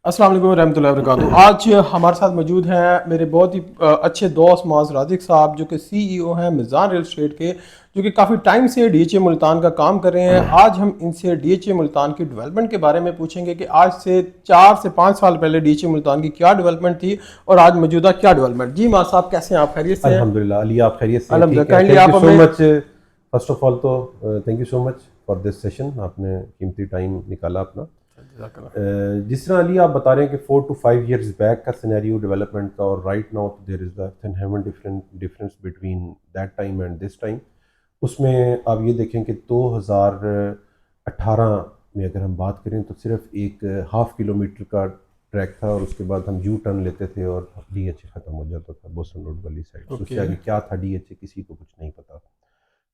अस्सलाम वालेकुम रहमतुल्लाहि व बरकातुहू। आज हमारे साथ मौजूद हैं मेरे बहुत ही अच्छे दोस्त मुआज़ राज़िक साहब, जो कि CEO हैं मिज़ान रियल एस्टेट के, जो कि काफ़ी टाइम से DHA मुल्तान का काम कर रहे हैं। आज हम इनसे DHA मुल्तान की डेवलपमेंट के बारे में पूछेंगे कि आज से 4 से 5 साल पहले DHA मुल्तान की क्या डेवलपमेंट थी और आज मौजूदा क्या डेवलपमेंट। जी मां साहब, कैसे हैं आप? खैरियत से हैं? अल्हम्दुलिल्लाह अली, आप खैरियत से हैं? ठीक अल्हम्दुलिल्लाह। है, काइंडली थैंक यू आप सो हमें मच। फर्स्ट ऑफ ऑल तो thank you so much for this session. आपने कीमती टाइम निकाला अपना। जिस तरह अली आप बता रहे हैं कि 4 to 5 years बैक का सिनेरियो डेवलपमेंट का और right now there is the heaven difference between that time and this time. उसमें आप ये देखें कि 2018 में अगर हम बात करें तो सिर्फ एक हाफ किलोमीटर का ट्रैक था और उसके बाद हम यू टर्न लेते थे और DHA ख़त्म हो जाता था बोसन रोड वाली साइड। तो उससे ओके। आगे क्या था DHA किसी को कुछ नहीं पता।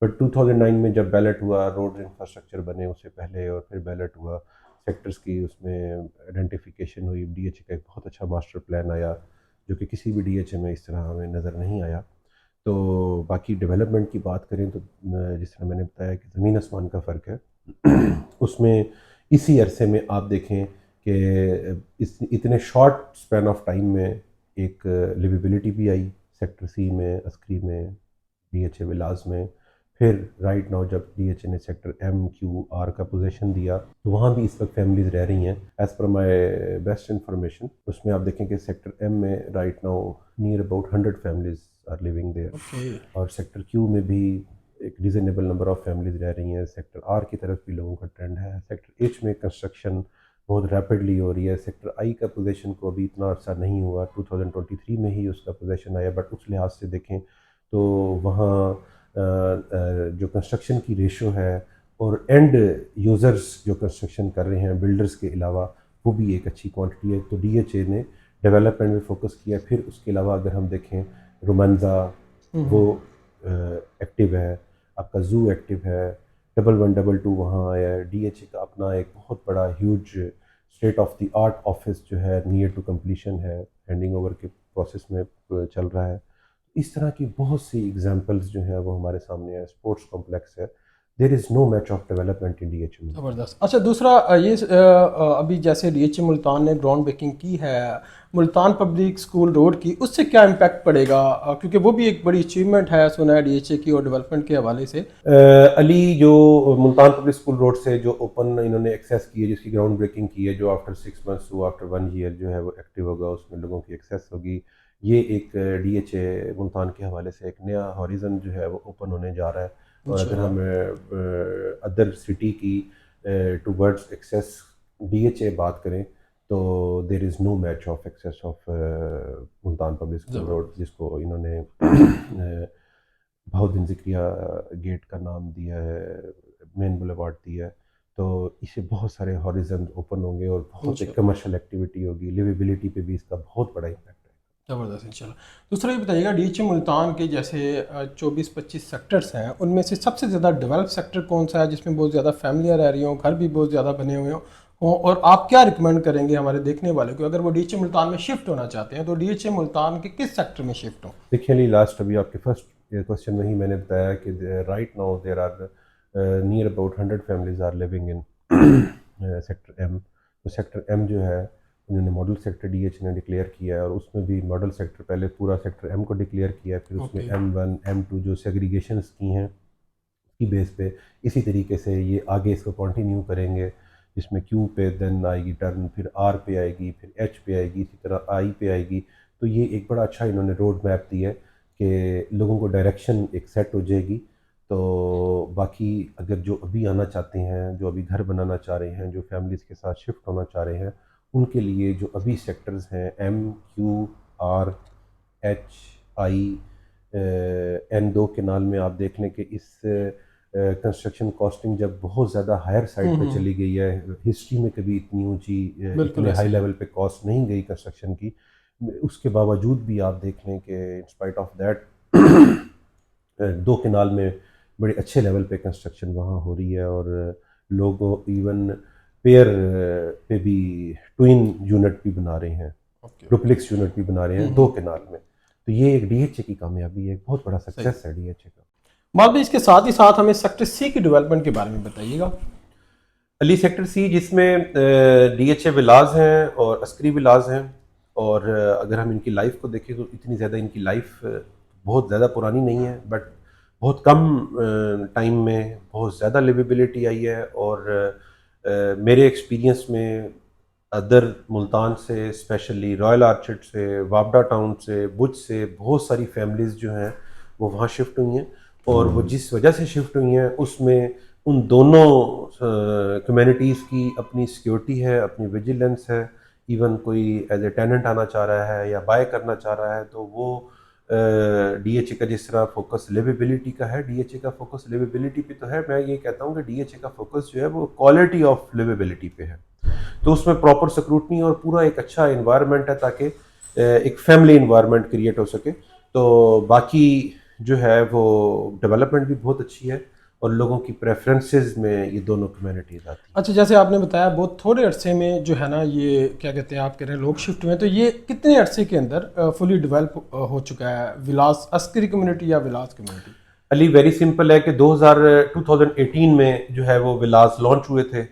बट 2009 में जब बैलेट हुआ, रोड इंफ्रास्ट्रक्चर बने उससे पहले, और फिर बैलेट हुआ, सेक्टर्स की उसमें आइडेंटिफिकेशन हुई, DHA का एक बहुत अच्छा मास्टर प्लान आया जो कि किसी भी DHA में इस तरह हमें नज़र नहीं आया। तो बाकी डेवलपमेंट की बात करें तो जिस तरह मैंने बताया कि ज़मीन आसमान का फ़र्क है उसमें इसी अरसे में आप देखें कि इस इतने शॉर्ट स्पैन ऑफ टाइम में एक लिविबिलिटी भी आई सेक्टर C में, अस्करी में, DHA विलास में। फिर राइट नाउ जब DHA ने सेक्टर MQR का पोजीशन दिया तो वहाँ भी इस वक्त फैमिलीज रह रही हैं। As per my best information उसमें आप देखें कि सेक्टर M में right now near about 100 families are living there, okay. और सेक्टर Q में भी एक रीजनेबल नंबर ऑफ फैमिलीज रह रही हैं। सेक्टर R की तरफ भी लोगों का ट्रेंड है। सेक्टर H में कंस्ट्रक्शन बहुत रैपिडली हो रही है। सेक्टर I का पोजीशन को अभी इतना अर्सा नहीं हुआ, 2023 में ही उसका पोजीशन आया, बट उस लिहाज से देखें तो वहाँ जो कंस्ट्रक्शन की रेशो है और एंड यूज़र्स जो कंस्ट्रक्शन कर रहे हैं बिल्डर्स के अलावा, वो भी एक अच्छी क्वांटिटी है। तो DHA ने डेवलपमेंट में फोकस किया। फिर उसके अलावा अगर हम देखें रोमांजा वो एक्टिव है, आपका जू एक्टिव है, 1112 वहाँ आया है। DHA का अपना एक बहुत बड़ा huge state of the art office जो है नियर टू कंप्लीशन है, हैंडिंग ओवर के प्रोसेस में चल रहा है। इस तरह की बहुत सी एग्जांपल्स जो हैं वो हमारे सामने है। स्पोर्ट्स कॉम्प्लेक्स है। There is no match of development in DHA में। ज़बरदस्त। अच्छा, दूसरा अभी जैसे DHA मुल्तान ने ग्राउंड ब्रेकिंग की है मुल्तान पब्लिक स्कूल रोड की, उससे क्या इम्पैक्ट पड़ेगा? क्योंकि वो भी एक बड़ी अचीवमेंट है सुना है DHA की और डेवलपमेंट के हवाले से। अली जो मुल्तान पब्लिक स्कूल रोड से जो ओपन इन्होंने एक्सेस की है, जिसकी ग्राउंड ब्रेकिंग की है, जो आफ्टर 6 months हुआ, आफ्टर 1 year जो है वो एक्टिव होगा, उसमें लोगों की एक्सेस होगी। ये एक DHA मुल्तान के हवाले से एक नया हॉरिजन जो है वो ओपन होने जा रहा है। और अगर इंशाल्लाह। हम अदर सिटी की टूवर्ड्स एक्सेस DHA बात करें तो there is no match of access of Multan public school road, ज़बरदस्त। जिसको इन्होंने बहुत दिन जिक्रिया गेट का नाम दिया है, मेन बुलेवार्ड दिया है। तो इससे बहुत सारे हॉरिजन ओपन होंगे और बहुत एक इंशाल्लाह। कमर्शियल एक्टिविटी होगी। लिविबिलिटी पे भी इसका बहुत बड़ा इम्पैक्ट है। ज़बरदस्त इंशाल्लाह। दूसरा ये बताइएगा, DHA मुल्तान के जैसे 24-25 सेक्टर्स हैं, उनमें से सबसे ज़्यादा डेवलप सेक्टर कौन सा है जिसमें बहुत ज़्यादा फैमिलियाँ रह रही हों, घर भी बहुत ज़्यादा बने हुए हों, और आप क्या रिकमेंड करेंगे हमारे देखने वाले को अगर वो DHA मुल्तान में शिफ्ट होना चाहते हैं तो DHA मुल्तान के किस सेक्टर में शिफ्ट हों? देखिए अली, लास्ट अभी आपके फर्स्ट क्वेश्चन में ही मैंने बताया कि right now there are near about 100 families are living in sector M। तो सेक्टर M जो है उन्होंने मॉडल सेक्टर DHA ने डिक्लेयर किया है, और उसमें भी मॉडल सेक्टर पहले पूरा सेक्टर M को डिक्लेयर किया है, फिर उसमें ओके। M1 M2 जो सेग्रीगेशंस की हैं की बेस पे इसी तरीके से ये आगे इसको कंटिन्यू करेंगे, जिसमें Q पे देन आएगी टर्न, फिर R पे आएगी, फिर H पे आएगी, इसी तरह I पे आएगी। तो ये एक बड़ा अच्छा इन्होंने रोड मैप दिया है कि लोगों को डायरेक्शन एक सेट हो जाएगी। तो बाकी अगर जो अभी आना चाहते हैं, जो अभी घर बनाना चाह रहे हैं, जो फैमिलीज़ के साथ शिफ्ट होना चाह रहे हैं, उनके लिए जो अभी सेक्टर्स हैं M Q R H I N2 के नाल में, आप देख लें कि इस कंस्ट्रक्शन कॉस्टिंग जब बहुत ज़्यादा हायर साइड पे चली गई है, हिस्ट्री में कभी इतनी ऊंची बिल्कुल इतने हाई ऐसे ही है। लेवल पे कॉस्ट नहीं गई कंस्ट्रक्शन की। उसके बावजूद भी आप देख लें कि इन स्पाइट ऑफ दैट दो केनाल में बड़े अच्छे लेवल पे कंस्ट्रक्शन वहाँ हो रही है, और लोग इवन पेयर पे भी ट्विन यूनिट भी बना रहे हैं, ओके ओके। डुप्लेक्स यूनिट भी बना रहे हैं दो केनाल में। तो ये एक DHA की कामयाबी है, एक बहुत बड़ा सही। सक्सेस है DHA का। बाद में इसके साथ ही साथ हमें सेक्टर C की डेवलपमेंट के बारे में बताइएगा। अली सेक्टर सी, जिसमें DHA विलाज हैं और अस्करी विलाज हैं। और अगर हम इनकी लाइफ को देखें तो इतनी ज़्यादा इनकी लाइफ बहुत ज़्यादा पुरानी नहीं है, बट बहुत कम टाइम में बहुत ज़्यादा लिवेबिलिटी आई है। और मेरे एक्सपीरियंस में अदर मुल्तान से, स्पेशली रॉयल आर्चर्ड से, वापडा टाउन से, बुज से बहुत सारी फैमिलीज़ जो हैं वो वहाँ शिफ्ट हुई हैं। और वो जिस वजह से शिफ्ट हुई हैं उसमें उन दोनों कम्युनिटीज़ की अपनी सिक्योरिटी है, अपनी विजिलेंस है। इवन कोई एज ए टेनेंट आना चाह रहा है या बाय करना चाह रहा है तो वो DHA का जिस तरह फोकस लिवेबिलिटी का है, DHA का फोकस लिवेबिलिटी पे तो है। मैं ये कहता हूँ कि DHA का फोकस जो है वो क्वालिटी ऑफ लिवेबिलिटी पे है। तो उसमें प्रॉपर स्क्रूटनी और पूरा एक अच्छा इन्वायरमेंट है ताकि एक फैमिली इन्वायरमेंट क्रिएट हो सके। तो बाकी जो है वो डेवलपमेंट भी बहुत अच्छी है और लोगों की प्रेफरेंसेस में ये दोनों कम्युनिटीज आती हैं। अच्छा, जैसे आपने बताया बहुत थोड़े अरसे में जो है ना, ये क्या कहते हैं, आप कह रहे हैं लोग शिफ्ट हुए हैं, तो ये कितने अरसे के अंदर फुली डेवलप हो चुका है विलास अस्करी कम्युनिटी या विलास कम्युनिटी? अली वेरी सिंपल है कि 2018 में जो है वो विलास लॉन्च हुए थे।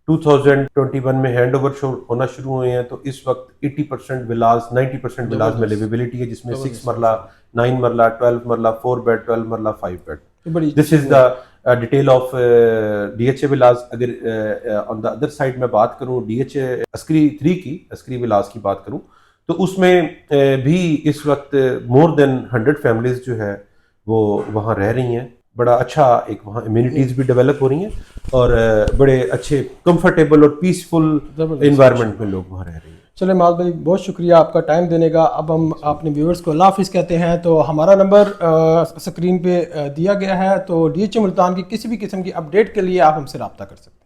2021 में हैंड ओवर होना शुरू हुए हैं। तो इस वक्त 80% विलास, 90% विलास में लिवेबिलिटी है, जिसमें 6 मरला, 9 मरला, 12 मरला, 4 बेड, 12 मरला, 5 bed. This is the detail of DHA विलास। अगर ऑन द अदर साइड में बात करूं DHA अस्करी 3 की, अस्करी विलास की बात करूं तो उसमें भी इस वक्त मोर देन 100 फैमिलीज जो है वो वहाँ रह रही हैं। बड़ा अच्छा एक वहाँ इम्यूनिटीज़ भी डेवलप हो रही हैं और बड़े अच्छे कंफर्टेबल और पीसफुल इन्वायरमेंट में लोग वहाँ रह रहे हैं। चले माज भाई, बहुत शुक्रिया आपका टाइम देने का। अब हम अपने व्यूअर्स को अल्लाह हाफिज़ कहते हैं। तो हमारा नंबर स्क्रीन पे दिया गया है, तो DHA मुल्तान की किसी भी किस्म की अपडेट के लिए आप हमसे रब्ता कर सकते हैं।